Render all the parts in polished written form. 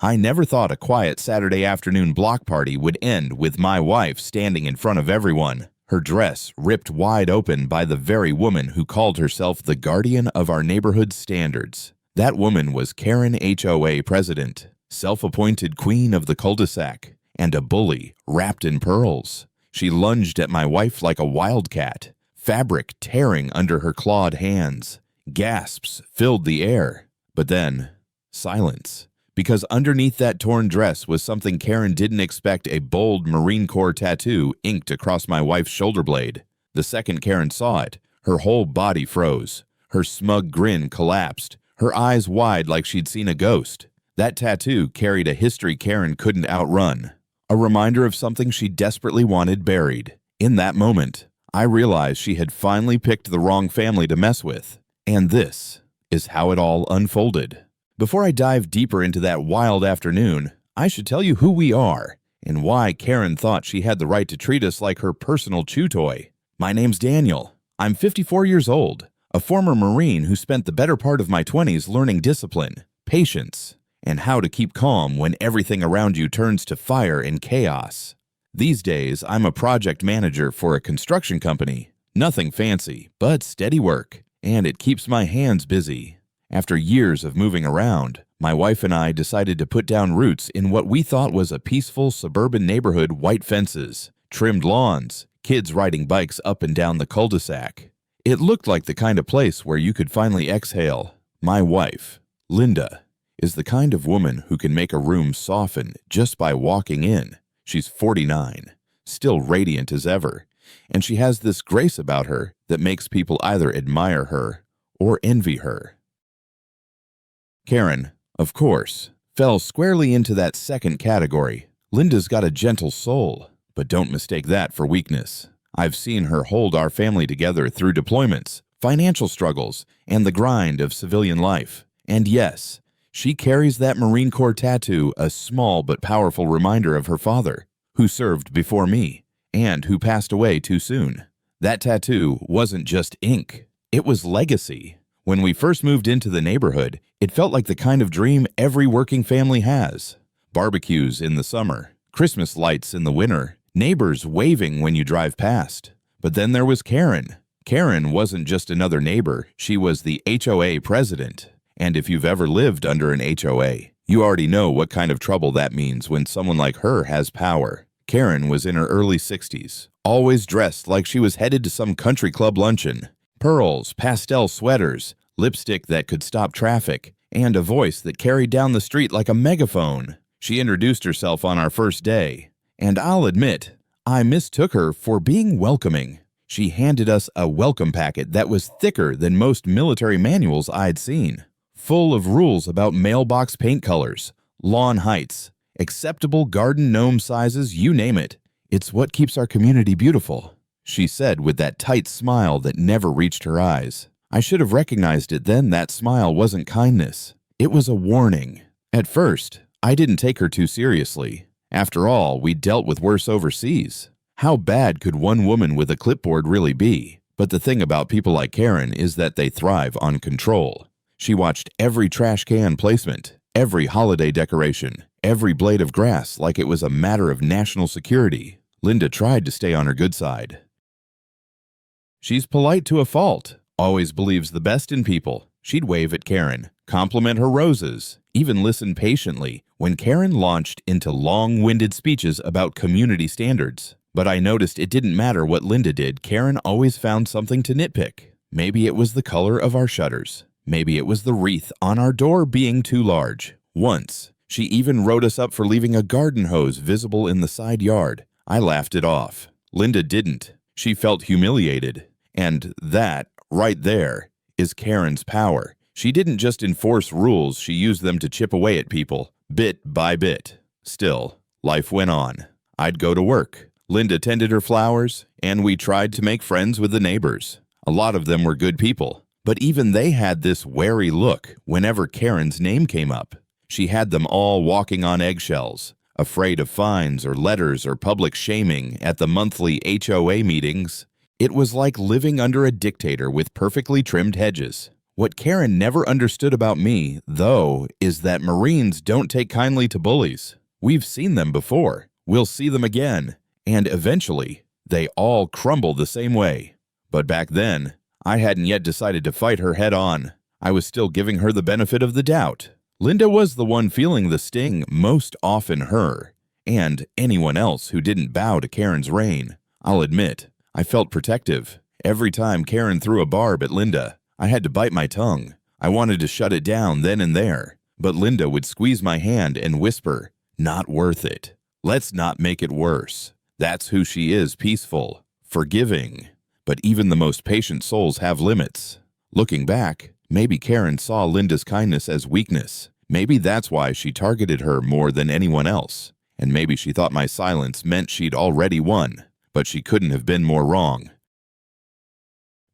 I never thought a quiet Saturday afternoon block party would end with my wife standing in front of everyone, her dress ripped wide open by the very woman who called herself the guardian of our neighborhood's standards. That woman was Karen, HOA president, self-appointed queen of the cul-de-sac, and a bully wrapped in pearls. She lunged at my wife like a wildcat, fabric tearing under her clawed hands. Gasps filled the air, but then silence. Because underneath that torn dress was something Karen didn't expect: a bold Marine Corps tattoo inked across my wife's shoulder blade. The second Karen saw it, her whole body froze. Her smug grin collapsed, her eyes wide like she'd seen a ghost. That tattoo carried a history Karen couldn't outrun, a reminder of something she desperately wanted buried. In that moment, I realized she had finally picked the wrong family to mess with. And this is how it all unfolded. Before I dive deeper into that wild afternoon, I should tell you who we are and why Karen thought she had the right to treat us like her personal chew toy. My name's Daniel. I'm 54 years old, a former Marine who spent the better part of my 20s learning discipline, patience, and how to keep calm when everything around you turns to fire and chaos. These days, I'm a project manager for a construction company. Nothing fancy, but steady work, and it keeps my hands busy. After years of moving around, my wife and I decided to put down roots in what we thought was a peaceful suburban neighborhood: white fences, trimmed lawns, kids riding bikes up and down the cul-de-sac. It looked like the kind of place where you could finally exhale. My wife, Linda, is the kind of woman who can make a room soften just by walking in. She's 49, still radiant as ever, and she has this grace about her that makes people either admire her or envy her. Karen, of course, fell squarely into that second category. Linda's got a gentle soul, but don't mistake that for weakness. I've seen her hold our family together through deployments, financial struggles, and the grind of civilian life. And yes, she carries that Marine Corps tattoo, a small but powerful reminder of her father, who served before me, and who passed away too soon. That tattoo wasn't just ink, it was legacy. When we first moved into the neighborhood, it felt like the kind of dream every working family has. Barbecues in the summer, Christmas lights in the winter, neighbors waving when you drive past. But then there was Karen. Karen wasn't just another neighbor, she was the HOA president. And if you've ever lived under an HOA, you already know what kind of trouble that means when someone like her has power. Karen was in her early 60s, always dressed like she was headed to some country club luncheon. Pearls, pastel sweaters, lipstick that could stop traffic, and a voice that carried down the street like a megaphone. She introduced herself on our first day, and I'll admit, I mistook her for being welcoming. She handed us a welcome packet that was thicker than most military manuals I'd seen, full of rules about mailbox paint colors, lawn heights, acceptable garden gnome sizes, you name it. It's what keeps our community beautiful, she said with that tight smile that never reached her eyes. I should have recognized it then. That smile wasn't kindness. It was a warning. At first, I didn't take her too seriously. After all, we dealt with worse overseas. How bad could one woman with a clipboard really be? But the thing about people like Karen is that they thrive on control. She watched every trash can placement, every holiday decoration, every blade of grass like it was a matter of national security. Linda tried to stay on her good side. She's polite to a fault, always believes the best in people. She'd wave at Karen, compliment her roses, even listen patiently when Karen launched into long-winded speeches about community standards. But I noticed it didn't matter what Linda did, Karen always found something to nitpick. Maybe it was the color of our shutters. Maybe it was the wreath on our door being too large. Once, she even wrote us up for leaving a garden hose visible in the side yard. I laughed it off. Linda didn't. She felt humiliated. And that, right there, is Karen's power. She didn't just enforce rules, she used them to chip away at people, bit by bit. Still, life went on. I'd go to work. Linda tended her flowers, and we tried to make friends with the neighbors. A lot of them were good people, but even they had this wary look whenever Karen's name came up. She had them all walking on eggshells, afraid of fines or letters or public shaming at the monthly HOA meetings. It was like living under a dictator with perfectly trimmed hedges. What Karen never understood about me, though, is that Marines don't take kindly to bullies. We've seen them before. We'll see them again. And eventually, they all crumble the same way. But back then, I hadn't yet decided to fight her head on. I was still giving her the benefit of the doubt. Linda was the one feeling the sting, most often her, and anyone else who didn't bow to Karen's reign. I'll admit, I felt protective. Every time Karen threw a barb at Linda, I had to bite my tongue. I wanted to shut it down then and there, but Linda would squeeze my hand and whisper, "Not worth it. Let's not make it worse." That's who she is, peaceful, forgiving. But even the most patient souls have limits. Looking back, maybe Karen saw Linda's kindness as weakness. Maybe that's why she targeted her more than anyone else. And maybe she thought my silence meant she'd already won. But she couldn't have been more wrong.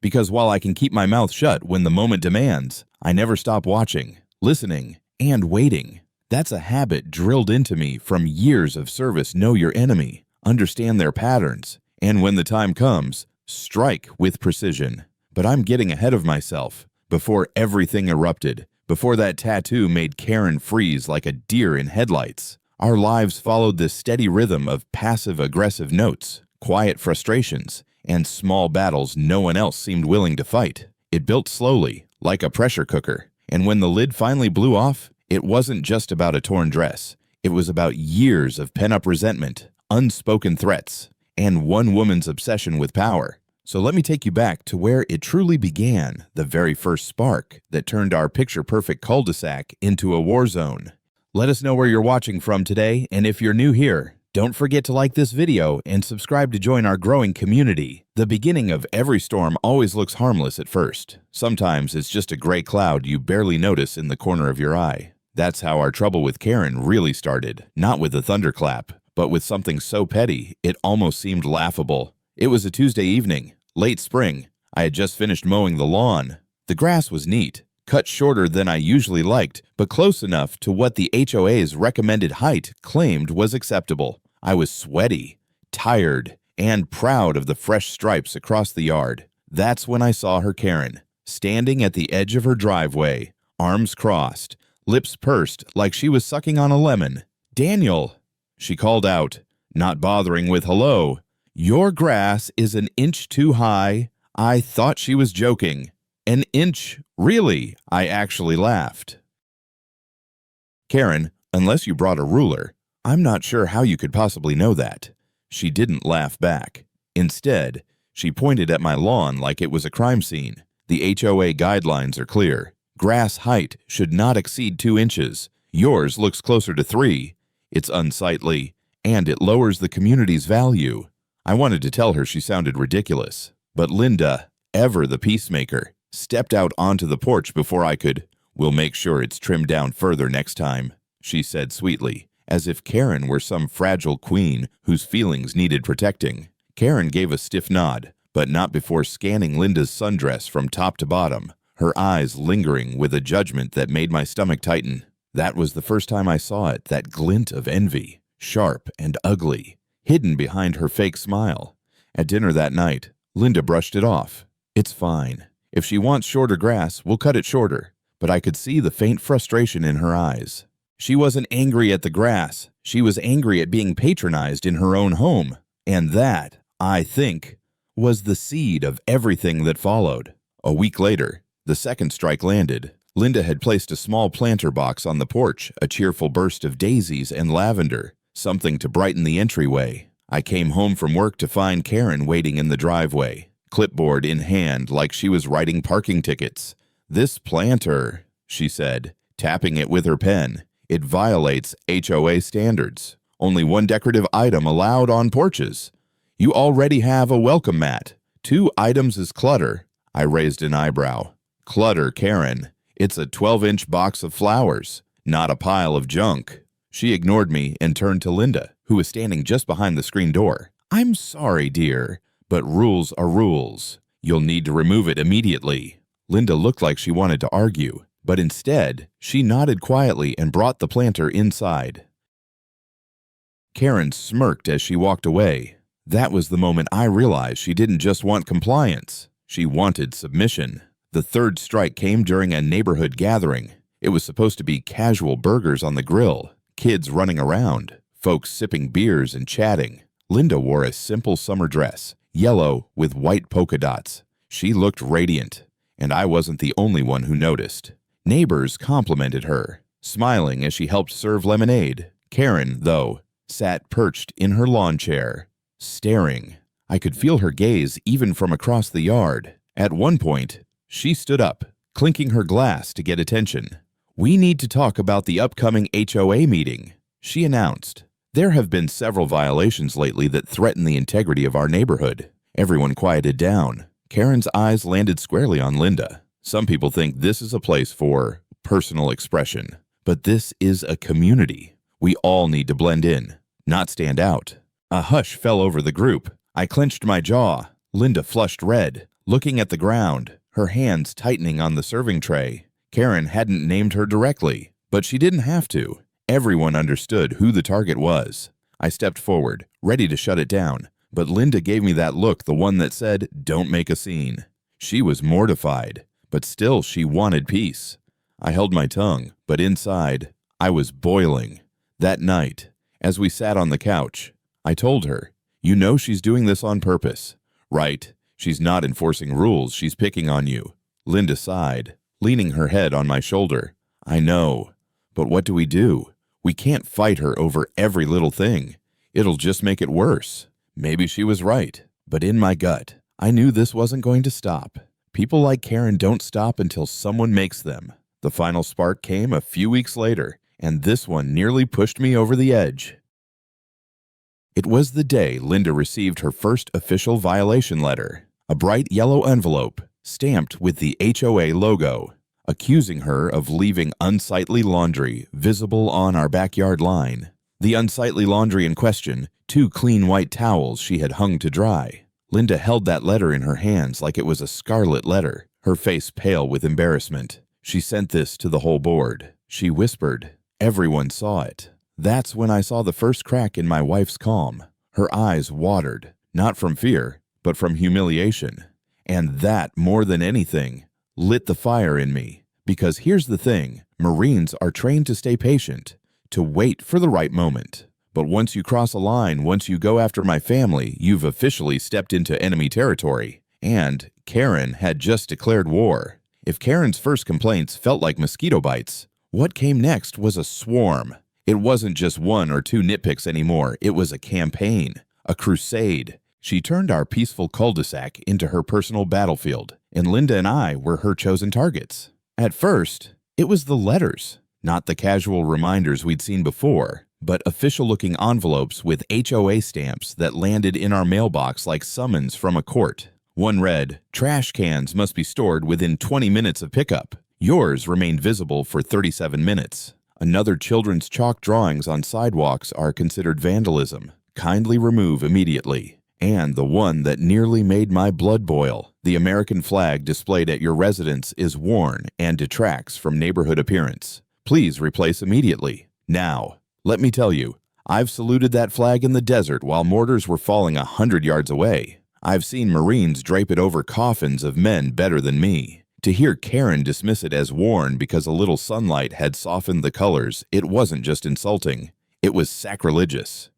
Because while I can keep my mouth shut when the moment demands, I never stop watching, listening, and waiting. That's a habit drilled into me from years of service. Know your enemy, understand their patterns, and when the time comes, strike with precision. But I'm getting ahead of myself. Before everything erupted, before that tattoo made Karen freeze like a deer in headlights, our lives followed this steady rhythm of passive-aggressive notes, quiet frustrations, and small battles no one else seemed willing to fight. It built slowly, like a pressure cooker, and when the lid finally blew off, it wasn't just about a torn dress. It was about years of pent-up resentment, unspoken threats, and one woman's obsession with power. So let me take you back to where it truly began, the very first spark that turned our picture-perfect cul-de-sac into a war zone. Let us know where you're watching from today, and if you're new here, don't forget to like this video and subscribe to join our growing community. The beginning of every storm always looks harmless at first. Sometimes it's just a gray cloud you barely notice in the corner of your eye. That's how our trouble with Karen really started, not with a thunderclap, but with something so petty it almost seemed laughable. It was a Tuesday evening, late spring. I had just finished mowing the lawn. The grass was neat, cut shorter than I usually liked, but close enough to what the HOA's recommended height claimed was acceptable. I was sweaty, tired, and proud of the fresh stripes across the yard. That's when I saw her Karen, standing at the edge of her driveway, arms crossed, lips pursed like she was sucking on a lemon. "Daniel," she called out, not bothering with hello. "Your grass is an inch too high." I thought she was joking. "An inch? Really?" I actually laughed. "Karen, unless you brought a ruler, I'm not sure how you could possibly know that." She didn't laugh back. Instead, she pointed at my lawn like it was a crime scene. "The HOA guidelines are clear. Grass height should not exceed 2 inches. Yours looks closer to 3. It's unsightly, and it lowers the community's value." I wanted to tell her she sounded ridiculous, but Linda, ever the peacemaker, stepped out onto the porch before I could. "We'll make sure it's trimmed down further next time," she said sweetly, as if Karen were some fragile queen whose feelings needed protecting. Karen gave a stiff nod, but not before scanning Linda's sundress from top to bottom, her eyes lingering with a judgment that made my stomach tighten. That was the first time I saw it, that glint of envy, sharp and ugly, hidden behind her fake smile. At dinner that night, Linda brushed it off. "It's fine. If she wants shorter grass, we'll cut it shorter." But I could see the faint frustration in her eyes. She wasn't angry at the grass. She was angry at being patronized in her own home. And that, I think, was the seed of everything that followed. A week later, the second strike landed. Linda had placed a small planter box on the porch, a cheerful burst of daisies and lavender, something to brighten the entryway. I came home from work to find Karen waiting in the driveway, clipboard in hand like she was writing parking tickets. "This planter," she said, tapping it with her pen, "it violates HOA standards. Only one decorative item allowed on porches. You already have a welcome mat. 2 items is clutter." I raised an eyebrow. "Clutter, Karen. It's a 12-inch box of flowers, not a pile of junk." She ignored me and turned to Linda, who was standing just behind the screen door. "I'm sorry, dear, but rules are rules. You'll need to remove it immediately." Linda looked like she wanted to argue, but instead, she nodded quietly and brought the planter inside. Karen smirked as she walked away. That was the moment I realized she didn't just want compliance. She wanted submission. The third strike came during a neighborhood gathering. It was supposed to be casual burgers on the grill, kids running around, folks sipping beers and chatting. Linda wore a simple summer dress, yellow with white polka dots. She looked radiant, and I wasn't the only one who noticed. Neighbors complimented her, smiling as she helped serve lemonade. Karen, though, sat perched in her lawn chair, staring. I could feel her gaze even from across the yard. At one point, she stood up, clinking her glass to get attention. "We need to talk about the upcoming HOA meeting," she announced. "There have been several violations lately that threaten the integrity of our neighborhood." Everyone quieted down. Karen's eyes landed squarely on Linda. "Some people think this is a place for personal expression, but this is a community. We all need to blend in, not stand out." A hush fell over the group. I clenched my jaw. Linda flushed red, looking at the ground, her hands tightening on the serving tray. Karen hadn't named her directly, but she didn't have to. Everyone understood who the target was. I stepped forward, ready to shut it down, but Linda gave me that look, the one that said, "Don't make a scene." She was mortified, but still she wanted peace. I held my tongue, but inside, I was boiling. That night, as we sat on the couch, I told her, "You know she's doing this on purpose, right? She's not enforcing rules, she's picking on you." Linda sighed, leaning her head on my shoulder. "I know, but what do? We can't fight her over every little thing. It'll just make it worse." Maybe she was right, but in my gut, I knew this wasn't going to stop. People like Karen don't stop until someone makes them. The final spark came a few weeks later, and this one nearly pushed me over the edge. It was the day Linda received her first official violation letter, a bright yellow envelope stamped with the HOA logo, accusing her of leaving unsightly laundry visible on our backyard line. The unsightly laundry in question, 2 clean white towels she had hung to dry. Linda held that letter in her hands like it was a scarlet letter, her face pale with embarrassment. "She sent this to the whole board," she whispered. Everyone saw it. That's when I saw the first crack in my wife's calm. Her eyes watered, not from fear, but from humiliation. And that, more than anything, lit the fire in me. Because here's the thing, Marines are trained to stay patient, to wait for the right moment. But once you cross a line, once you go after my family, you've officially stepped into enemy territory. And Karen had just declared war. If Karen's first complaints felt like mosquito bites, what came next was a swarm. It wasn't just 1 or 2 nitpicks anymore. It was a campaign, a crusade. She turned our peaceful cul-de-sac into her personal battlefield, and Linda and I were her chosen targets. At first, it was the letters, not the casual reminders we'd seen before, but official-looking envelopes with HOA stamps that landed in our mailbox like summons from a court. One read, "Trash cans must be stored within 20 minutes of pickup. Yours remained visible for 37 minutes. Another, children's chalk drawings on sidewalks are considered vandalism. Kindly remove immediately." And the one that nearly made my blood boil, "The American flag displayed at your residence is worn and detracts from neighborhood appearance. Please replace immediately. Now." Let me tell you, I've saluted that flag in the desert while mortars were falling 100 yards away. I've seen Marines drape it over coffins of men better than me. To hear Karen dismiss it as worn because a little sunlight had softened the colors, it wasn't just insulting. It was sacrilegious.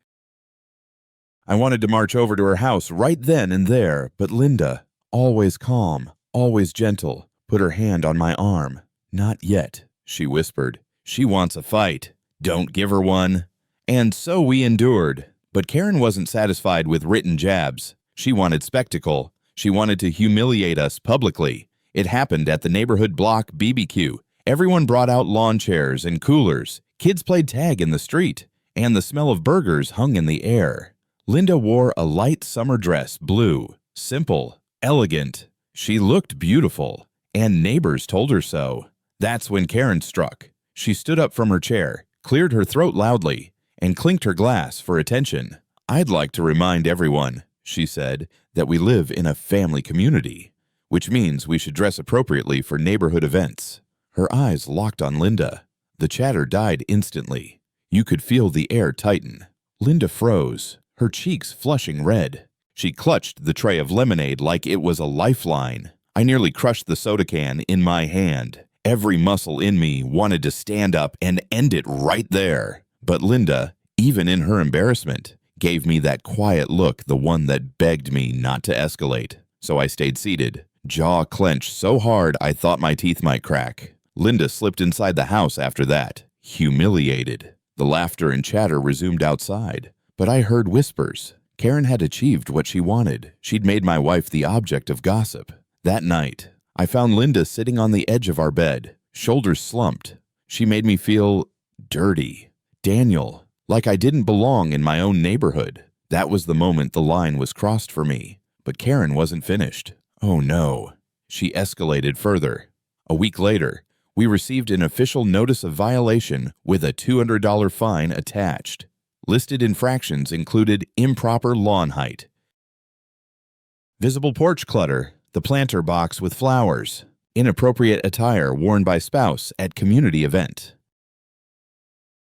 I wanted to march over to her house right then and there, but Linda, always calm, always gentle, put her hand on my arm. "Not yet," she whispered. "She wants a fight. Don't give her one." And so we endured. But Karen wasn't satisfied with written jabs. She wanted spectacle. She wanted to humiliate us publicly. It happened at the neighborhood block BBQ. Everyone brought out lawn chairs and coolers. Kids played tag in the street, and the smell of burgers hung in the air. Linda wore a light summer dress, blue, simple, elegant. She looked beautiful, and neighbors told her so. That's when Karen struck. She stood up from her chair, cleared her throat loudly, and clinked her glass for attention. "I'd like to remind everyone," she said, "that we live in a family community, which means we should dress appropriately for neighborhood events." Her eyes locked on Linda. The chatter died instantly. You could feel the air tighten. Linda froze, her cheeks flushing red. She clutched the tray of lemonade like it was a lifeline. I nearly crushed the soda can in my hand. Every muscle in me wanted to stand up and end it right there. But Linda, even in her embarrassment, gave me that quiet look, the one that begged me not to escalate. So I stayed seated, jaw clenched so hard I thought my teeth might crack. Linda slipped inside the house after that, humiliated. The laughter and chatter resumed outside, but I heard whispers. Karen had achieved what she wanted. She'd made my wife the object of gossip. That night, I found Linda sitting on the edge of our bed, shoulders slumped. She made me feel dirty. Daniel, like I didn't belong in my own neighborhood. That was the moment the line was crossed for me. But Karen wasn't finished. Oh no. She escalated further. A week later, we received an official notice of violation with a $200 fine attached. Listed infractions included improper lawn height, visible porch clutter, the planter box with flowers, inappropriate attire worn by spouse at community event.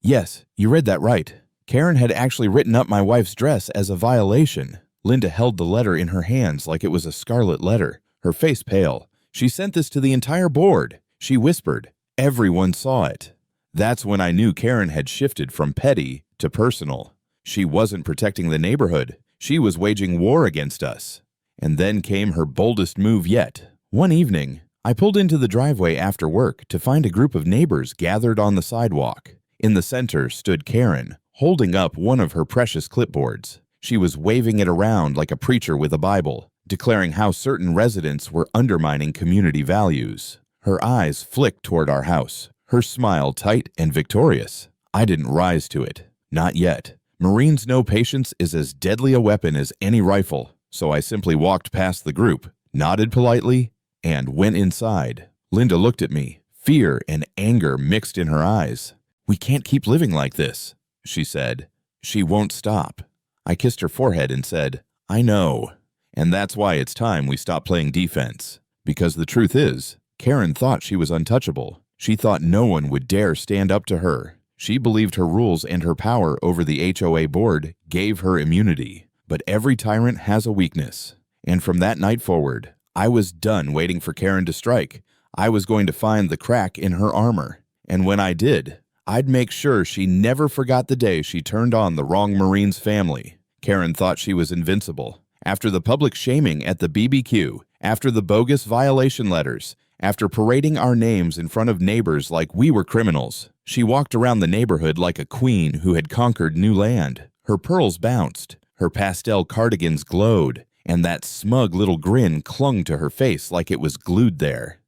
Yes, you read that right. Karen had actually written up my wife's dress as a violation. Linda held the letter in her hands like it was a scarlet letter, her face pale. She sent this to the entire board. She whispered. Everyone saw it. That's when I knew Karen had shifted from petty to personal. She wasn't protecting the neighborhood. She was waging war against us. And then came her boldest move yet. One evening, I pulled into the driveway after work to find a group of neighbors gathered on the sidewalk. In the center stood Karen, holding up one of her precious clipboards. She was waving it around like a preacher with a Bible, declaring how certain residents were undermining community values. Her eyes flicked toward our house, her smile tight and victorious. I didn't rise to it. Not yet. Marines know patience is as deadly a weapon as any rifle, so I simply walked past the group, nodded politely, and went inside. Linda looked at me, fear and anger mixed in her eyes. "We can't keep living like this," she said. "She won't stop." I kissed her forehead and said, "I know. And that's why it's time we stop playing defense. Because the truth is, Karen thought she was untouchable. She thought no one would dare stand up to her. She believed her rules and her power over the HOA board gave her immunity. But every tyrant has a weakness. And from that night forward, I was done waiting for Karen to strike. I was going to find the crack in her armor. And when I did, I'd make sure she never forgot the day she turned on the wrong Marine's family. Karen thought she was invincible. After the public shaming at the BBQ, after the bogus violation letters, after parading our names in front of neighbors like we were criminals, she walked around the neighborhood like a queen who had conquered new land. Her pearls bounced, her pastel cardigans glowed, and that smug little grin clung to her face like it was glued there.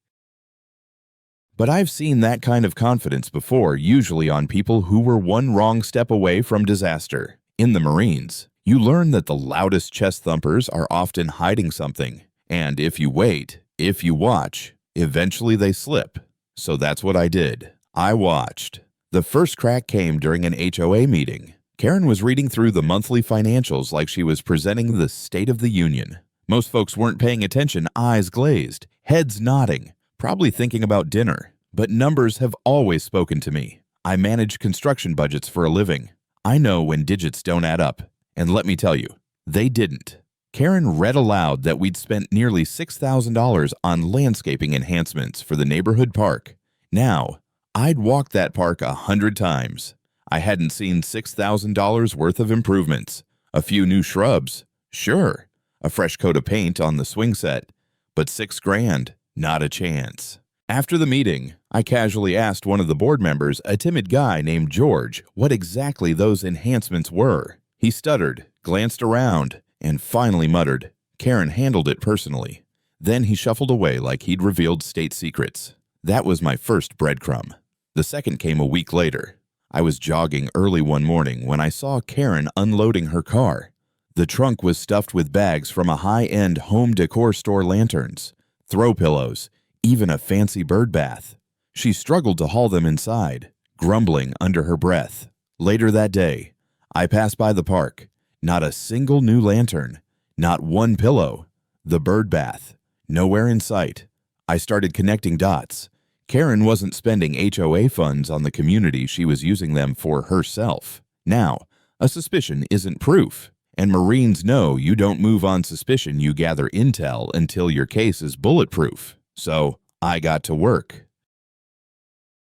But I've seen that kind of confidence before, usually on people who were one wrong step away from disaster. In the Marines, you learn that the loudest chest thumpers are often hiding something. And if you wait, if you watch, eventually they slip. So that's what I did. I watched. The first crack came during an HOA meeting. Karen was reading through the monthly financials like she was presenting the State of the Union. Most folks weren't paying attention, eyes glazed, heads nodding, probably thinking about dinner. But numbers have always spoken to me. I manage construction budgets for a living. I know when digits don't add up. And let me tell you, they didn't. Karen read aloud that we'd spent nearly $6,000 on landscaping enhancements for the neighborhood park. Now, I'd walked that park 100 times. I hadn't seen $6,000 worth of improvements. A few new shrubs, sure. A fresh coat of paint on the swing set. But $6,000, not a chance. After the meeting, I casually asked one of the board members, a timid guy named George, what exactly those enhancements were. He stuttered, glanced around, and finally muttered, "Karen handled it personally." Then he shuffled away like he'd revealed state secrets. That was my first breadcrumb. The second came a week later. I was jogging early one morning when I saw Karen unloading her car. The trunk was stuffed with bags from a high-end home decor store lanterns, throw pillows, even a fancy bird bath. She struggled to haul them inside, grumbling under her breath. Later that day, I passed by the park. Not a single new lantern, not one pillow. The bird bath, nowhere in sight. I started connecting dots. Karen wasn't spending HOA funds on the community, she was using them for herself. Now, a suspicion isn't proof, And Marines know you don't move on suspicion, you gather intel until your case is bulletproof. So I got to work.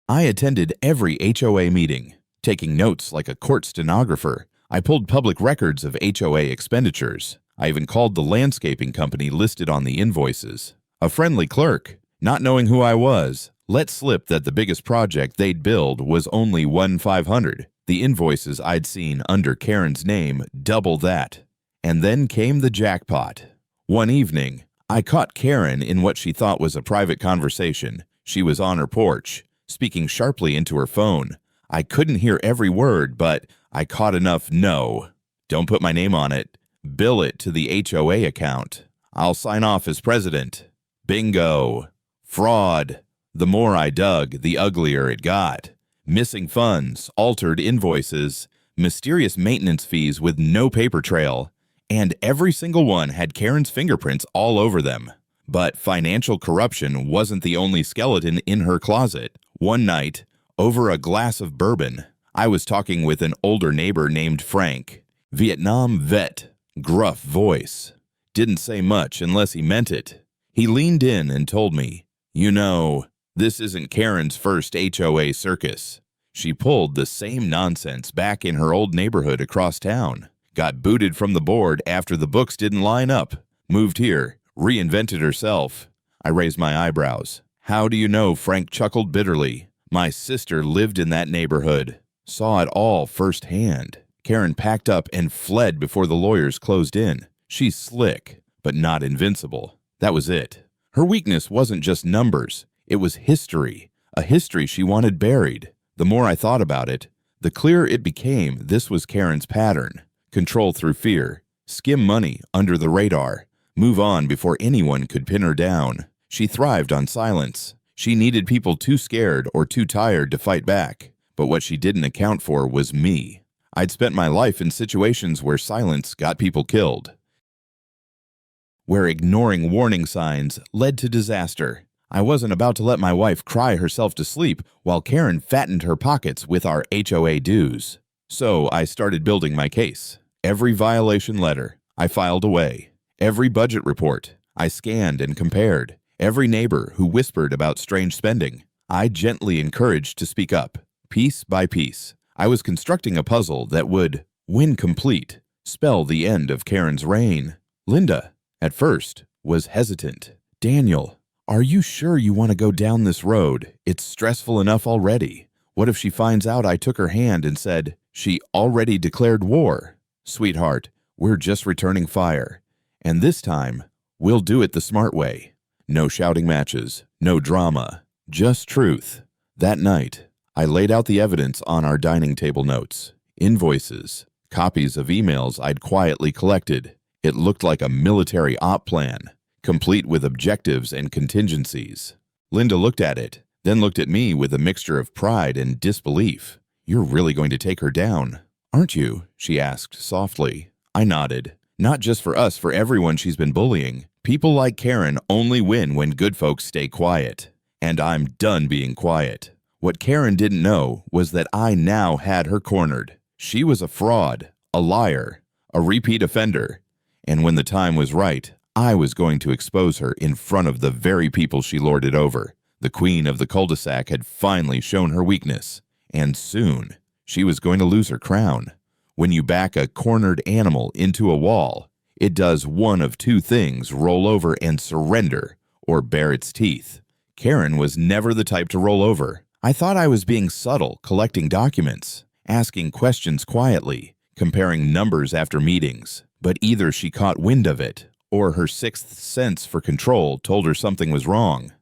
I attended every HOA meeting, taking notes like a court stenographer. I pulled public records of HOA expenditures. I even called the landscaping company listed on the invoices. A friendly clerk, not knowing who I was, let slip that the biggest project they'd billed was only $1,500. The invoices I'd seen under Karen's name double that. And then came the jackpot. One evening, I caught Karen in what she thought was a private conversation. She was on her porch, speaking sharply into her phone. I couldn't hear every word, but I caught enough. No, don't put my name on it. Bill it to the HOA account. I'll sign off as president. Bingo. Fraud. The more I dug, the uglier it got. Missing funds, altered invoices, mysterious maintenance fees with no paper trail, and every single one had Karen's fingerprints all over them. But financial corruption wasn't the only skeleton in her closet. One night, over a glass of bourbon, I was talking with an older neighbor named Frank. Vietnam vet, gruff voice. Didn't say much unless he meant it. He leaned in and told me, "You know, this isn't Karen's first HOA circus. She pulled the same nonsense back in her old neighborhood across town. Got booted from the board after the books didn't line up. Moved here, reinvented herself." I raised my eyebrows. "How do you know?" Frank chuckled bitterly. "My sister lived in that neighborhood. Saw it all firsthand. Karen packed up and fled before the lawyers closed in. She's slick, but not invincible. That was it. Her weakness wasn't just numbers. It was history, a history she wanted buried. The more I thought about it, the clearer it became this was Karen's pattern. Control through fear, skim money under the radar, move on before anyone could pin her down. She thrived on silence. She needed people too scared or too tired to fight back. But what she didn't account for was me. I'd spent my life in situations where silence got people killed, where ignoring warning signs led to disaster. I wasn't about to let my wife cry herself to sleep while Karen fattened her pockets with our HOA dues. So I started building my case. Every violation letter I filed away. Every budget report I scanned and compared. Every neighbor who whispered about strange spending, I gently encouraged to speak up. Piece by piece, I was constructing a puzzle that would, when complete, spell the end of Karen's reign. Linda, at first, was hesitant. "Daniel, are you sure you want to go down this road? It's stressful enough already. What if she finds out I took her hand and said she already declared war?" "Sweetheart, we're just returning fire. And this time, we'll do it the smart way. No shouting matches, no drama, just truth." That night, I laid out the evidence on our dining table notes. Invoices, copies of emails I'd quietly collected. It looked like a military op plan, complete with objectives and contingencies. Linda looked at it, then looked at me with a mixture of pride and disbelief. "You're really going to take her down, aren't you?" she asked softly. I nodded. "Not just for us, for everyone she's been bullying. People like Karen only win when good folks stay quiet. And I'm done being quiet." What Karen didn't know was that I now had her cornered. She was a fraud, a liar, a repeat offender. And when the time was right, I was going to expose her in front of the very people she lorded over. The queen of the cul-de-sac had finally shown her weakness. And soon, she was going to lose her crown. When you back a cornered animal into a wall, it does one of two things: roll over and surrender, or bare its teeth. Karen was never the type to roll over. I thought I was being subtle, collecting documents, asking questions quietly, comparing numbers after meetings. But either she caught wind of it, or her sixth sense for control told her something was wrong.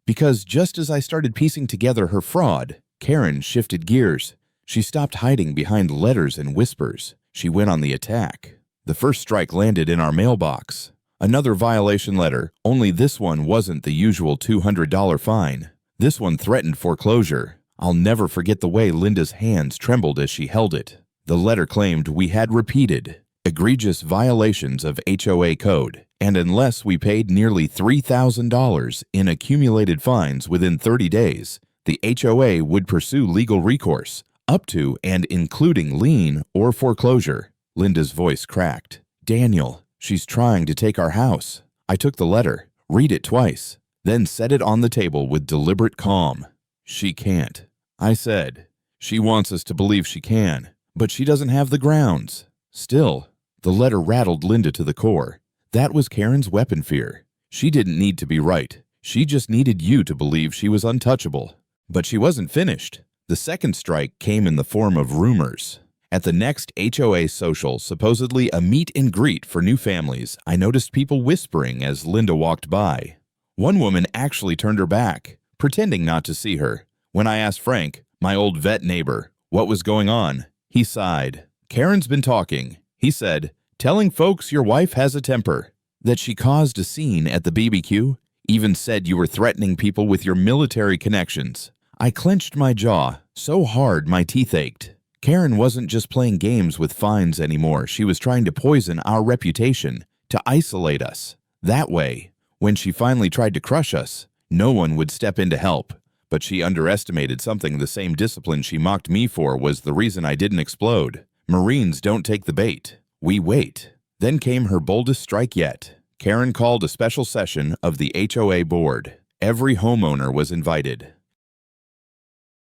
Because just as I started piecing together her fraud, Karen shifted gears. She stopped hiding behind letters and whispers. She went on the attack. The first strike landed in our mailbox. Another violation letter, only this one wasn't the usual $200 fine. This one threatened foreclosure. I'll never forget the way Linda's hands trembled as she held it. The letter claimed we had repeated egregious violations of HOA code, and unless we paid nearly $3,000 in accumulated fines within 30 days, the HOA would pursue legal recourse, up to and including lien or foreclosure. Linda's voice cracked. "Daniel, she's trying to take our house." I took the letter, read it twice, then set it on the table with deliberate calm. "She can't," I said. "She wants us to believe she can, but she doesn't have the grounds." Still, the letter rattled Linda to the core. That was Karen's weapon fear. She didn't need to be right. She just needed you to believe she was untouchable. But she wasn't finished. The second strike came in the form of rumors. At the next HOA social, supposedly a meet and greet for new families, I noticed people whispering as Linda walked by. One woman actually turned her back, pretending not to see her. When I asked Frank, my old vet neighbor, what was going on, he sighed. "Karen's been talking," he said, "telling folks your wife has a temper, that she caused a scene at the BBQ, even said you were threatening people with your military connections." I clenched my jaw so hard my teeth ached. Karen wasn't just playing games with fines anymore. She was trying to poison our reputation, to isolate us. That way, when she finally tried to crush us, no one would step in to help. But she underestimated something. The same discipline she mocked me for was the reason I didn't explode. Marines don't take the bait. We wait. Then came her boldest strike yet. Karen called a special session of the HOA board. Every homeowner was invited.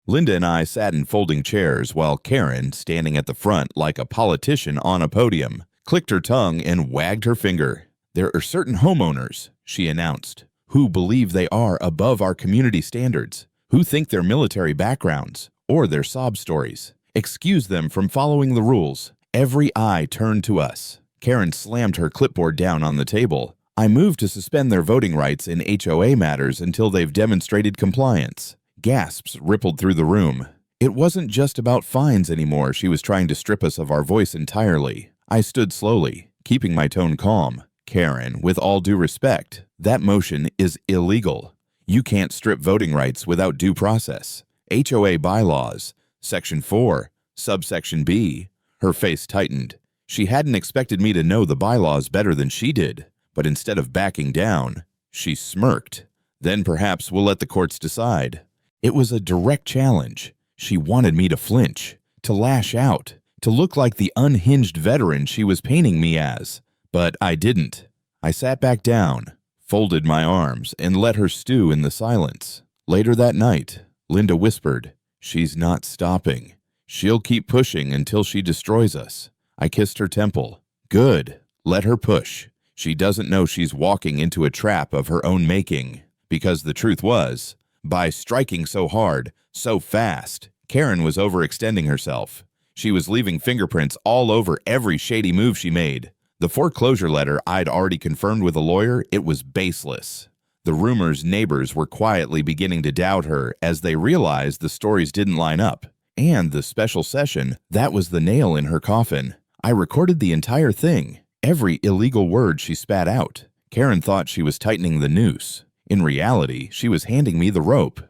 Linda and I sat in folding chairs while Karen, standing at the front like a politician on a podium, clicked her tongue and wagged her finger. "There are certain homeowners," she announced, "who believe they are above our community standards, who think their military backgrounds or their sob stories excuse them from following the rules." Every eye turned to us. Karen slammed her clipboard down on the table. "I move to suspend their voting rights in HOA matters until they've demonstrated compliance." Gasps rippled through the room. It wasn't just about fines anymore. She was trying to strip us of our voice entirely. I stood slowly, keeping my tone calm. "Karen, with all due respect, that motion is illegal. You can't strip voting rights without due process. HOA bylaws, Section 4, subsection B. Her face tightened. She hadn't expected me to know the bylaws better than she did, but instead of backing down, she smirked. "Then perhaps we'll let the courts decide." It was a direct challenge. She wanted me to flinch, to lash out, to look like the unhinged veteran she was painting me as. But I didn't. I sat back down, folded my arms, and let her stew in the silence. Later that night, Linda whispered, "She's not stopping. She'll keep pushing until she destroys us." I kissed her temple. "Good. Let her push. She doesn't know she's walking into a trap of her own making." Because the truth was, by striking so hard, so fast, Karen was overextending herself. She was leaving fingerprints all over every shady move she made. The foreclosure letter I'd already confirmed with a lawyer, it was baseless. The rumors neighbors were quietly beginning to doubt her as they realized the stories didn't line up. And the special session, that was the nail in her coffin. I recorded the entire thing, every illegal word she spat out. Karen thought she was tightening the noose. In reality, she was handing me the rope.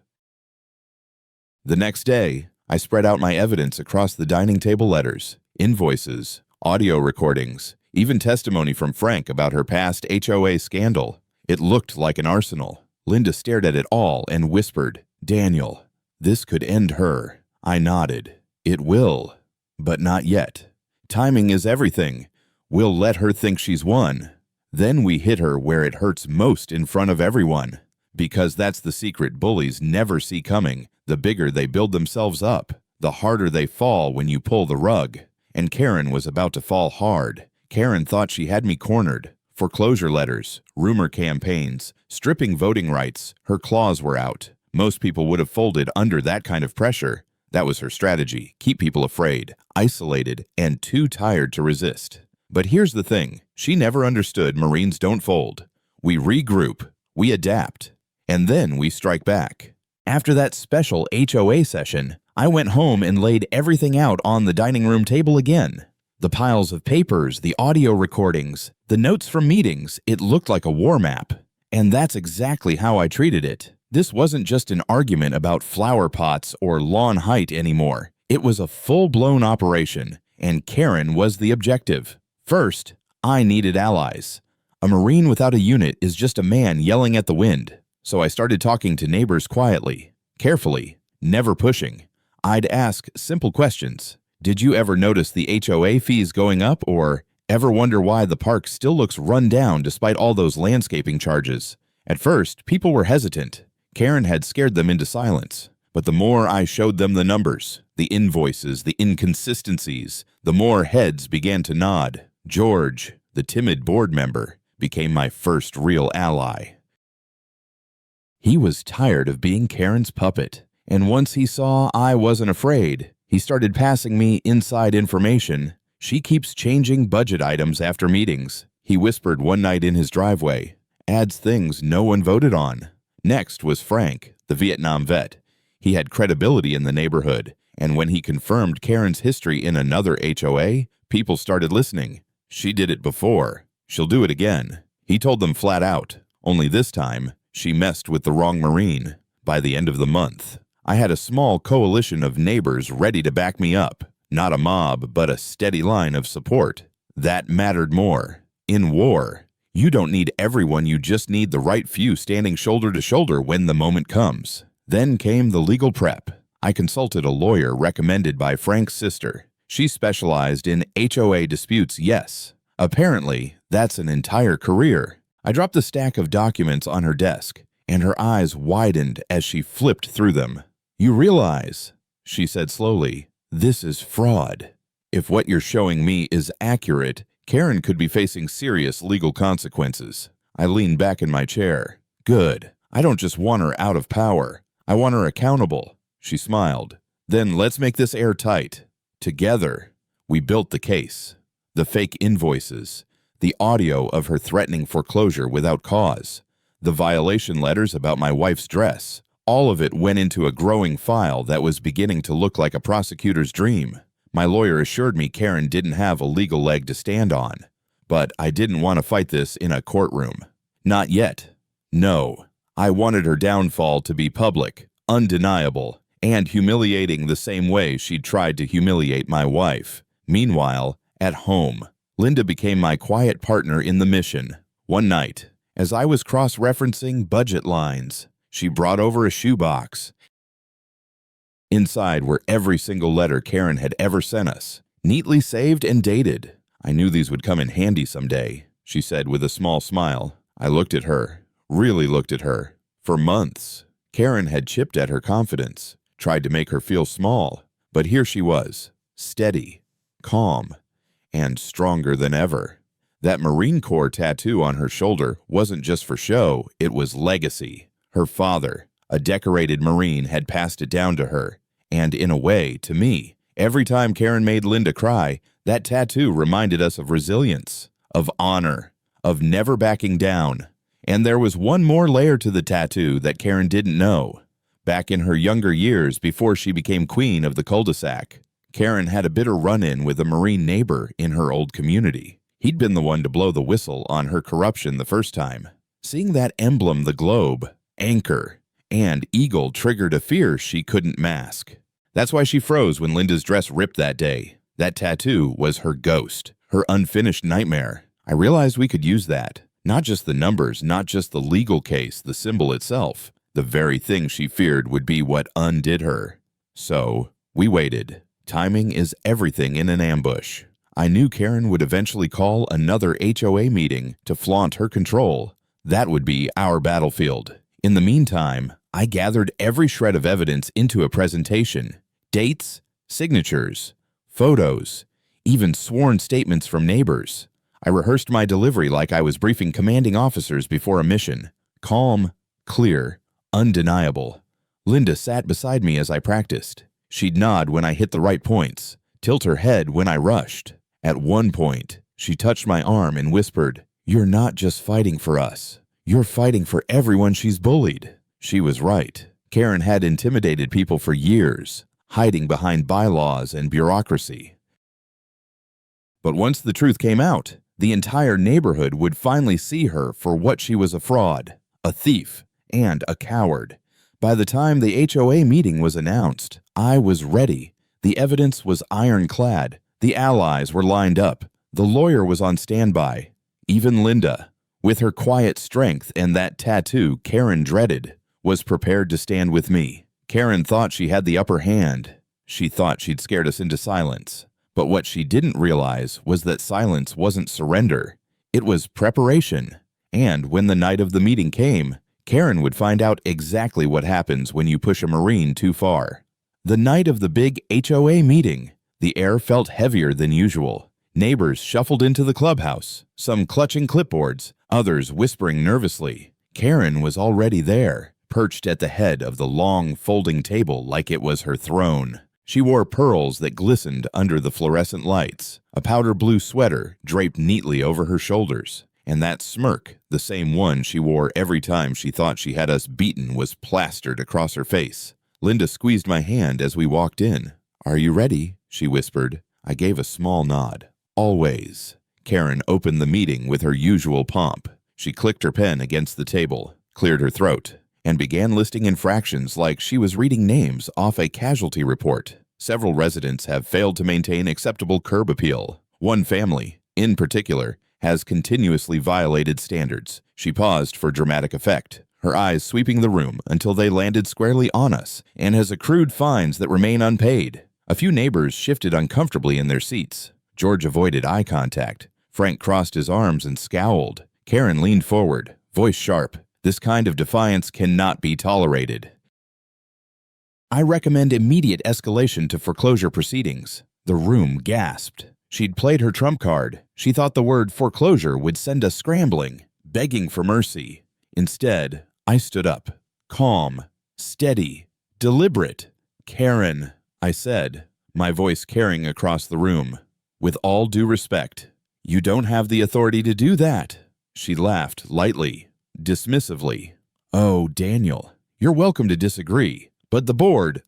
The next day, I spread out my evidence across the dining table: letters, invoices, audio recordings, even testimony from Frank about her past HOA scandal. It looked like an arsenal. Linda stared at it all and whispered, "Daniel, this could end her." I nodded. "It will, but not yet. Timing is everything. We'll let her think she's won. Then we hit her where it hurts most in front of everyone. Because that's the secret bullies never see coming. The bigger they build themselves up, the harder they fall when you pull the rug." And Karen was about to fall hard. Karen thought she had me cornered. Foreclosure letters, rumor campaigns, stripping voting rights. Her claws were out. Most people would have folded under that kind of pressure. That was her strategy: keep people afraid, isolated, and too tired to resist. But here's the thing. She never understood Marines don't fold. We regroup, we adapt, and then we strike back. After that special HOA session, I went home and laid everything out on the dining room table again. The piles of papers, the audio recordings, the notes from meetings, it looked like a war map. And that's exactly how I treated it. This wasn't just an argument about flower pots or lawn height anymore. It was a full-blown operation, and Karen was the objective. First, I needed allies. A Marine without a unit is just a man yelling at the wind. So I started talking to neighbors quietly, carefully, never pushing. I'd ask simple questions. Did you ever notice the HOA fees going up, or ever wonder why the park still looks run down despite all those landscaping charges? At first, people were hesitant. Karen had scared them into silence. But the more I showed them the numbers, the invoices, the inconsistencies, the more heads began to nod. George, the timid board member, became my first real ally. He was tired of being Karen's puppet, and once he saw I wasn't afraid, he started passing me inside information. She keeps changing budget items after meetings, he whispered one night in his driveway. Adds things no one voted on. Next was Frank, the Vietnam vet. He had credibility in the neighborhood, and when he confirmed Karen's history in another HOA, people started listening. She did it before. She'll do it again. He told them flat out, only this time, she messed with the wrong Marine. By the end of the month, I had a small coalition of neighbors ready to back me up. Not a mob, but a steady line of support. That mattered more. In war, you don't need everyone, you just need the right few standing shoulder to shoulder when the moment comes. Then came the legal prep. I consulted a lawyer recommended by Frank's sister. She specialized in HOA disputes, yes. Apparently, that's an entire career. I dropped the stack of documents on her desk, and her eyes widened as she flipped through them. You realize, she said slowly, this is fraud. If what you're showing me is accurate, Karen could be facing serious legal consequences. I leaned back in my chair. Good. I don't just want her out of power. I want her accountable. She smiled. Then let's make this airtight. Together, we built the case. The fake invoices, the audio of her threatening foreclosure without cause, the violation letters about my wife's dress, all of it went into a growing file that was beginning to look like a prosecutor's dream. My lawyer assured me Karen didn't have a legal leg to stand on, but I didn't want to fight this in a courtroom. Not yet. No, I wanted her downfall to be public, undeniable, and humiliating the same way she'd tried to humiliate my wife. Meanwhile, at home, Linda became my quiet partner in the mission. One night, as I was cross-referencing budget lines, she brought over a shoebox. Inside were every single letter Karen had ever sent us, neatly saved and dated. I knew these would come in handy someday, she said with a small smile. I looked at her, really looked at her. For months, Karen had chipped at her confidence, tried to make her feel small, but here she was, steady, calm, and stronger than ever. That Marine Corps tattoo on her shoulder wasn't just for show, it was legacy. Her father, a decorated Marine, had passed it down to her, and in a way, to me. Every time Karen made Linda cry, that tattoo reminded us of resilience, of honor, of never backing down. And there was one more layer to the tattoo that Karen didn't know. Back in her younger years, before she became queen of the cul-de-sac, Karen had a bitter run-in with a Marine neighbor in her old community. He'd been the one to blow the whistle on her corruption the first time. Seeing that emblem, the globe, anchor, and eagle triggered a fear she couldn't mask. That's why she froze when Linda's dress ripped that day. That tattoo was her ghost, her unfinished nightmare. I realized we could use that. Not just the numbers, not just the legal case, the symbol itself. The very thing she feared would be what undid her. So, we waited. Timing is everything in an ambush. I knew Karen would eventually call another HOA meeting to flaunt her control. That would be our battlefield. In the meantime, I gathered every shred of evidence into a presentation. Dates, signatures, photos, even sworn statements from neighbors. I rehearsed my delivery like I was briefing commanding officers before a mission. Calm, clear, undeniable. Linda sat beside me as I practiced. She'd nod when I hit the right points, tilt her head when I rushed. At one point, she touched my arm and whispered, "You're not just fighting for us. You're fighting for everyone she's bullied." She was right. Karen had intimidated people for years, hiding behind bylaws and bureaucracy. But once the truth came out, the entire neighborhood would finally see her for what she was: a fraud, a thief, and a coward. By the time the HOA meeting was announced, I was ready. The evidence was ironclad. The allies were lined up. The lawyer was on standby. Even Linda, with her quiet strength and that tattoo Karen dreaded, was prepared to stand with me. Karen thought she had the upper hand. She thought she'd scared us into silence. But what she didn't realize was that silence wasn't surrender. It was preparation. And when the night of the meeting came, Karen would find out exactly what happens when you push a Marine too far. The night of the big HOA meeting, the air felt heavier than usual. Neighbors shuffled into the clubhouse, some clutching clipboards, others whispering nervously. Karen was already there, perched at the head of the long, folding table like it was her throne. She wore pearls that glistened under the fluorescent lights, a powder blue sweater draped neatly over her shoulders, and that smirk, the same one she wore every time she thought she had us beaten, was plastered across her face. Linda squeezed my hand as we walked in. "Are you ready?" she whispered. I gave a small nod. "Always." Karen opened the meeting with her usual pomp. She clicked her pen against the table, cleared her throat, and began listing infractions like she was reading names off a casualty report. Several residents have failed to maintain acceptable curb appeal. One family, in particular, has continuously violated standards. She paused for dramatic effect, her eyes sweeping the room until they landed squarely on us, and has accrued fines that remain unpaid. A few neighbors shifted uncomfortably in their seats. George avoided eye contact. Frank crossed his arms and scowled. Karen leaned forward, voice sharp. This kind of defiance cannot be tolerated. I recommend immediate escalation to foreclosure proceedings. The room gasped. She'd played her trump card. She thought the word foreclosure would send us scrambling, begging for mercy. Instead, I stood up, calm, steady, deliberate. "Karen," I said, my voice carrying across the room. "With all due respect, you don't have the authority to do that." She laughed lightly, dismissively. "Oh, Daniel, you're welcome to disagree, but the board,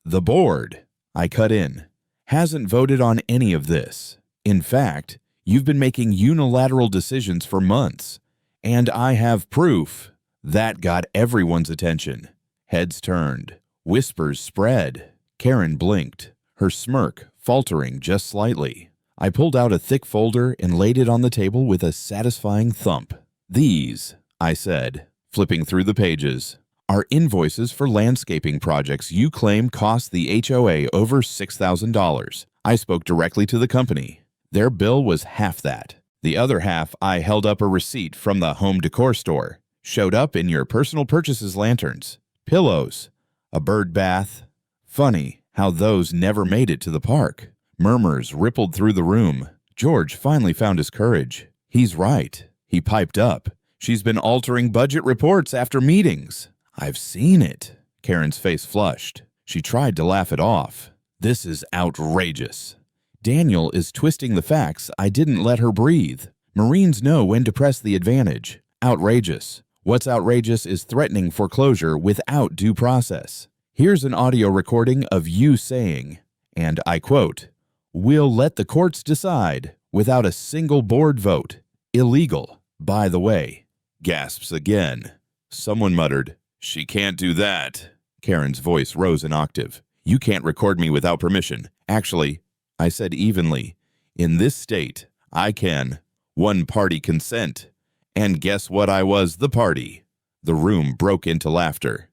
I cut in, hasn't voted on any of this. In fact, you've been making unilateral decisions for months, and I have proof." That got everyone's attention. Heads turned, whispers spread. Karen blinked, her smirk faltering just slightly. I pulled out a thick folder and laid it on the table with a satisfying thump. "These," I said, flipping through the pages, "are invoices for landscaping projects you claim cost the HOA over $6,000. I spoke directly to the company. Their bill was half that. The other half I held up a receipt from the home decor store. Showed up in your personal purchases lanterns, pillows, a bird bath. Funny how those never made it to the park." Murmurs rippled through the room. George finally found his courage. "He's right," he piped up. "She's been altering budget reports after meetings." "I've seen it." Karen's face flushed. She tried to laugh it off. "This is outrageous. Daniel is twisting the facts. I didn't let her breathe. Marines know when to press the advantage. Outrageous. What's outrageous is threatening foreclosure without due process. Here's an audio recording of you saying, and I quote, 'We'll let the courts decide,' without a single board vote. Illegal, by the way." Gasps again. Someone muttered, "She can't do that." Karen's voice rose an octave. "You can't record me without permission. Actually," I said evenly, "in this state, I can. One-party consent. And guess what? I was the party." The room broke into laughter.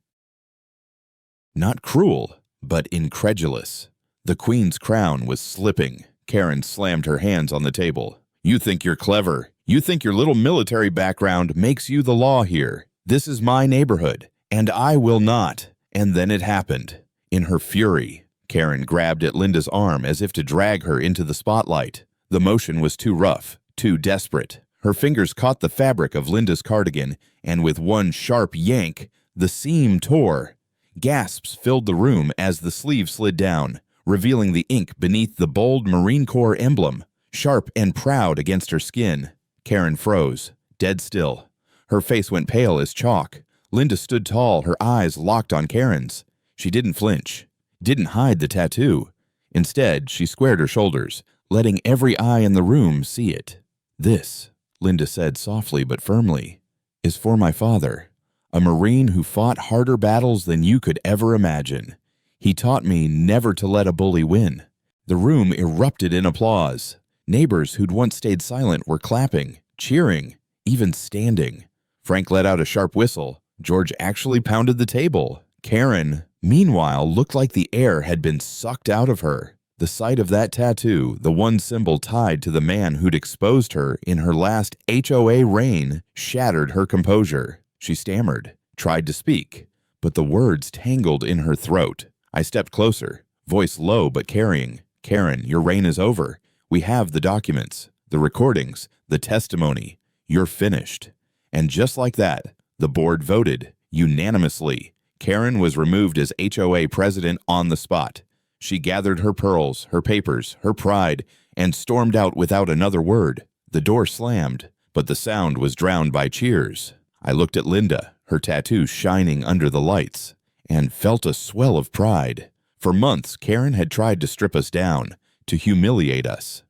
Not cruel, but incredulous. The Queen's crown was slipping. Karen slammed her hands on the table. "You think you're clever. You think your little military background makes you the law here. This is my neighborhood, and I will not." And then it happened. In her fury, Karen grabbed at Linda's arm as if to drag her into the spotlight. The motion was too rough, too desperate. Her fingers caught the fabric of Linda's cardigan, and with one sharp yank, the seam tore. Gasps filled the room as the sleeve slid down, revealing the ink beneath the bold Marine Corps emblem, sharp and proud against her skin. Karen froze, dead still. Her face went pale as chalk. Linda stood tall, her eyes locked on Karen's. She didn't flinch, didn't hide the tattoo. Instead, she squared her shoulders, letting every eye in the room see it. "This," Linda said softly but firmly, "is for my father, a Marine who fought harder battles than you could ever imagine. He taught me never to let a bully win." The room erupted in applause. Neighbors who'd once stayed silent were clapping, cheering, even standing. Frank let out a sharp whistle. George actually pounded the table. Karen meanwhile looked like the air had been sucked out of her. The sight of that tattoo, the one symbol tied to the man who'd exposed her in her last HOA reign, shattered her composure. She stammered, tried to speak, but the words tangled in her throat. I stepped closer, voice low but carrying. "Karen, your reign is over. We have the documents, the recordings, the testimony. You're finished." And just like that, the board voted, unanimously. Karen was removed as HOA president on the spot. She gathered her pearls, her papers, her pride, and stormed out without another word. The door slammed, but the sound was drowned by cheers. I looked at Linda, her tattoo shining under the lights, and felt a swell of pride. For months, Karen had tried to strip us down, to humiliate us.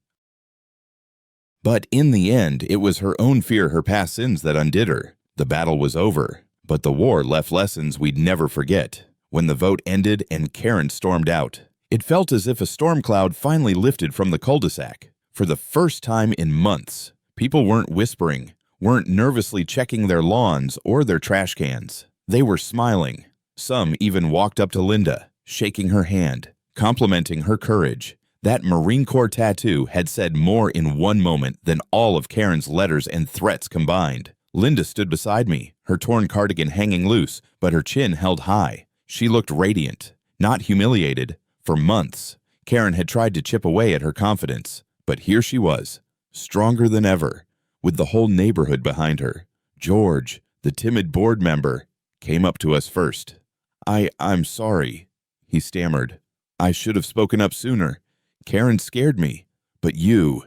But in the end, it was her own fear, her past sins that undid her. The battle was over, but the war left lessons we'd never forget. When the vote ended and Karen stormed out, it felt as if a storm cloud finally lifted from the cul-de-sac. For the first time in months, people weren't whispering, weren't nervously checking their lawns or their trash cans. They were smiling. Some even walked up to Linda, shaking her hand, complimenting her courage. That Marine Corps tattoo had said more in one moment than all of Karen's letters and threats combined. Linda stood beside me, her torn cardigan hanging loose, but her chin held high. She looked radiant, not humiliated. For months, Karen had tried to chip away at her confidence, but here she was, stronger than ever, with the whole neighborhood behind her. George, the timid board member, came up to us first. I'm sorry," he stammered. "I should have spoken up sooner. Karen scared me, but you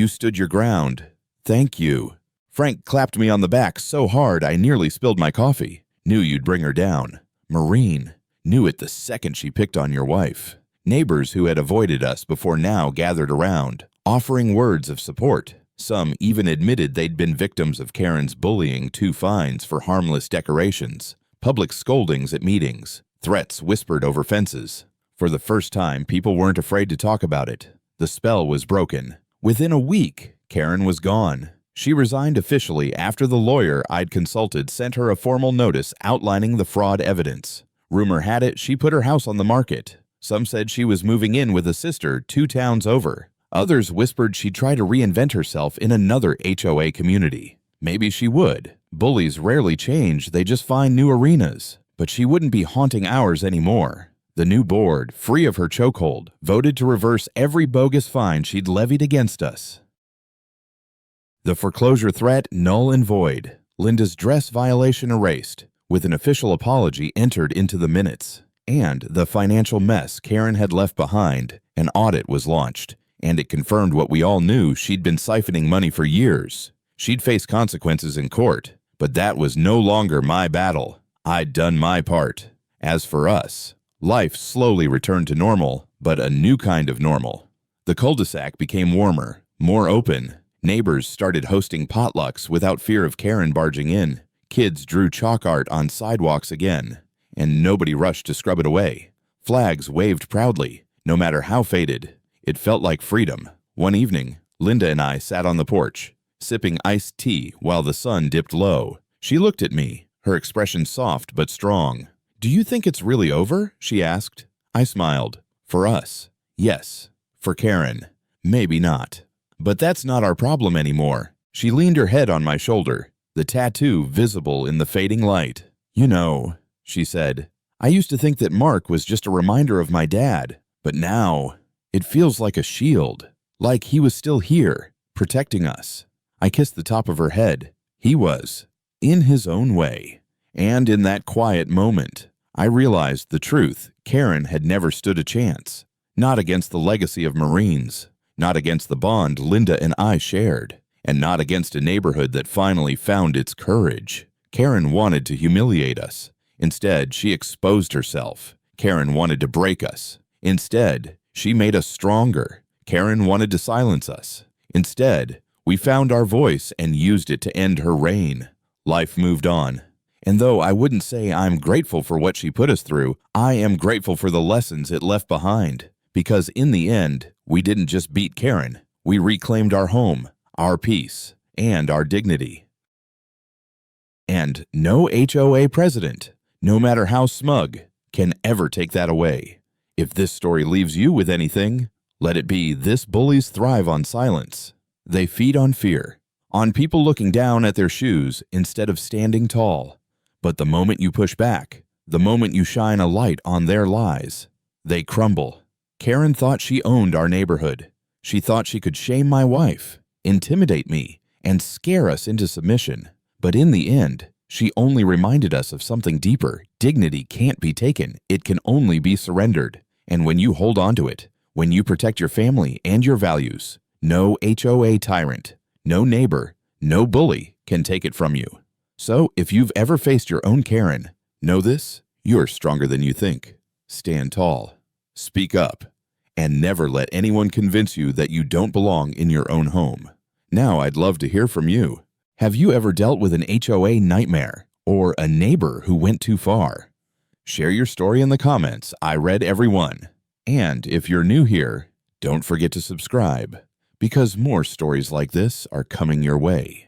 stood your ground. Thank you." Frank clapped me on the back so hard I nearly spilled my coffee. "Knew you'd bring her down. Maureen, knew it the second she picked on your wife." Neighbors who had avoided us before now gathered around, offering words of support. Some even admitted they'd been victims of Karen's bullying, 2 fines for harmless decorations, public scoldings at meetings, threats whispered over fences. For the first time, people weren't afraid to talk about it. The spell was broken. Within a week, Karen was gone. She resigned officially after the lawyer I'd consulted sent her a formal notice outlining the fraud evidence. Rumor had it she put her house on the market. Some said she was moving in with a sister 2 towns over. Others whispered she'd try to reinvent herself in another HOA community. Maybe she would. Bullies rarely change, they just find new arenas. But she wouldn't be haunting ours anymore. The new board, free of her chokehold, voted to reverse every bogus fine she'd levied against us. The foreclosure threat null and void. Linda's dress violation erased, with an official apology entered into the minutes. And the financial mess Karen had left behind, an audit was launched, and it confirmed what we all knew: she'd been siphoning money for years. She'd face consequences in court, but that was no longer my battle. I'd done my part. As for us, life slowly returned to normal, but a new kind of normal. The cul-de-sac became warmer, more open. Neighbors started hosting potlucks without fear of Karen barging in. Kids drew chalk art on sidewalks again, and nobody rushed to scrub it away. Flags waved proudly, no matter how faded. It felt like freedom. One evening, Linda and I sat on the porch, sipping iced tea while the sun dipped low. She looked at me, her expression soft but strong. "Do you think it's really over?" she asked. I smiled. "For us, yes. For Karen, maybe not. But that's not our problem anymore." She leaned her head on my shoulder, the tattoo visible in the fading light. "You know," she said, "I used to think that Mark was just a reminder of my dad, but now it feels like a shield, like he was still here, protecting us." I kissed the top of her head. He was, in his own way. And in that quiet moment, I realized the truth. Karen had never stood a chance. Not against the legacy of Marines, not against the bond Linda and I shared, and not against a neighborhood that finally found its courage. Karen wanted to humiliate us. Instead, she exposed herself. Karen wanted to break us. Instead, she made us stronger. Karen wanted to silence us. Instead, we found our voice and used it to end her reign. Life moved on. And though I wouldn't say I'm grateful for what she put us through, I am grateful for the lessons it left behind. Because in the end, we didn't just beat Karen. We reclaimed our home, our peace, and our dignity. And no HOA president, no matter how smug, can ever take that away. If this story leaves you with anything, let it be this: bullies thrive on silence. They feed on fear, on people looking down at their shoes instead of standing tall. But the moment you push back, the moment you shine a light on their lies, they crumble. Karen thought she owned our neighborhood. She thought she could shame my wife, intimidate me, and scare us into submission. But in the end, she only reminded us of something deeper. Dignity can't be taken. It can only be surrendered. And when you hold on to it, when you protect your family and your values, no HOA tyrant, no neighbor, no bully can take it from you. So if you've ever faced your own Karen, know this: you're stronger than you think. Stand tall, speak up, and never let anyone convince you that you don't belong in your own home. Now I'd love to hear from you. Have you ever dealt with an HOA nightmare or a neighbor who went too far? Share your story in the comments. I read every one. And if you're new here, don't forget to subscribe, because more stories like this are coming your way.